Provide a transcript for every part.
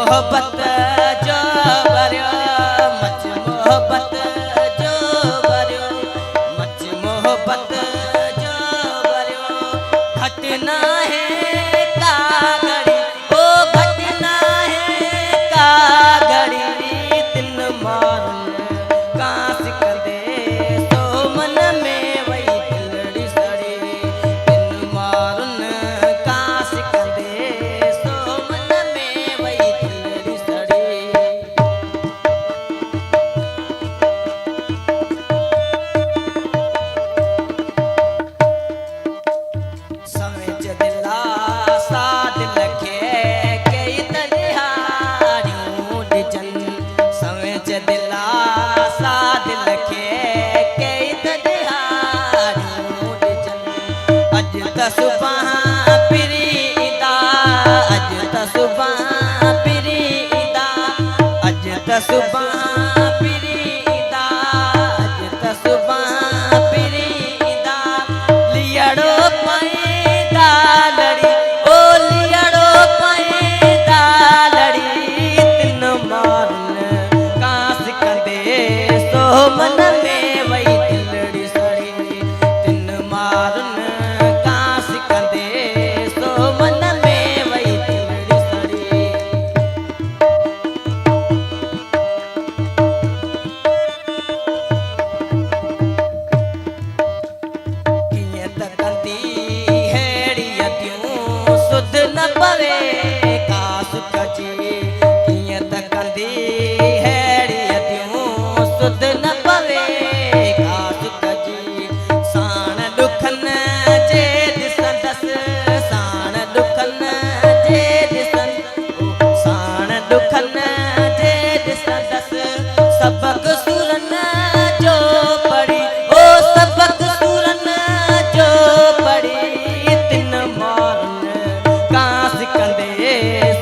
मोहब्बत जो भरियो मच मोहब्बत जो भरियो मच मोहब्बत जो भरियो घटना है का घड़ी ओ घटना है का घड़ी दिन मारन कास कंदे सो मन में वही दिलड़ी सड़ी दिन मारन कास कंदे सो मन में वही दिलड़ी सड़ी समझ दिला सा दिल के कई तनिहारियों डिजन समझ दिला सा दिल के कई तनिहारियों डिजन अज त सुबह प्रीदा अज त सुबह प्रीदा अज त सुबह प्रीदा अज त सुबह प्रीदा लियड़ो पैदा लड़ी ओ लियड़ो पैदा लड़ी तिन मारन कास कंदे सो मन में वही दिलड़ी सड़ी तिन मारन कास कंदे सो मन में वही दिलड़ी सड़ी किए त कंदी हेड़ी अतियूं सुध न पवे का सुख जी किए त कंदी हेड़ी अतियूं सुध न पवे का सुख जी साण दुखन जे दिसंदस साण दुखन जे दिसन साण दुखन जे दिसंदस सबक सुरन जो पड़ी ओ सबक सुरन जो पड़ी तिन मारन कास कंदे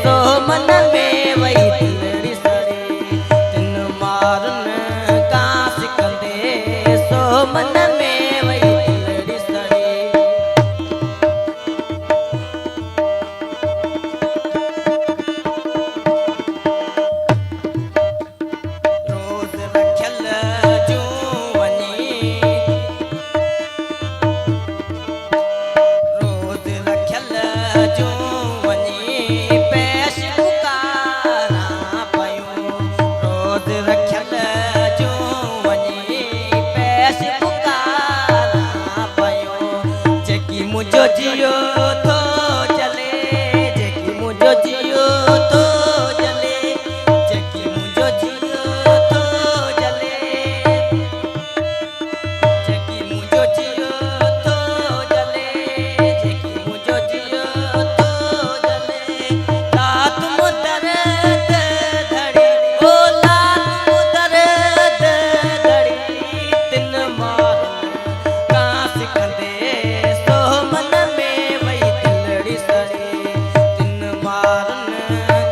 सो मन में वही दिलड़ी सड़ी तिन मारन कास कंदे सो मन में वही दिलड़ी सड़ी रोज रखल जूवनी रोज रखल जूवनी पेश पुकारा पयूं रोज रखल जूवनी पेश पुकारा पयूं जेकी मुझो जियो तो जले जेकी मुझो जियो तो जले जेकी मुझो जियो तो जले जेकी मुझो जियो तो जले जेकी मुझो जियो तो जले लात मुदरद धड़ी ओ लात मुदरद धड़ी तिन मारन कास कंदे सो मन में वही दिलड़ी सड़ी तिन मारन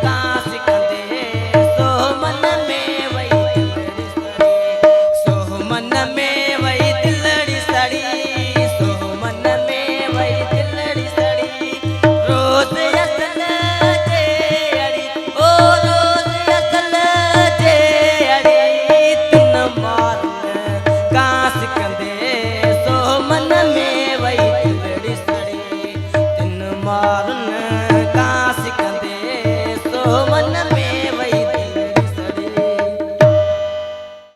कास कंदे सो मन में वही दिलड़ी सड़ी सो मन में वही दिलड़ी सड़ी सो मन में वही दिलड़ी सड़ी रोज असल जे अड़ी ओ रोज असल जे अड़ी तिन मारन कास कंदे सो मन में वही दिलड़ी सड़ी तिन मारन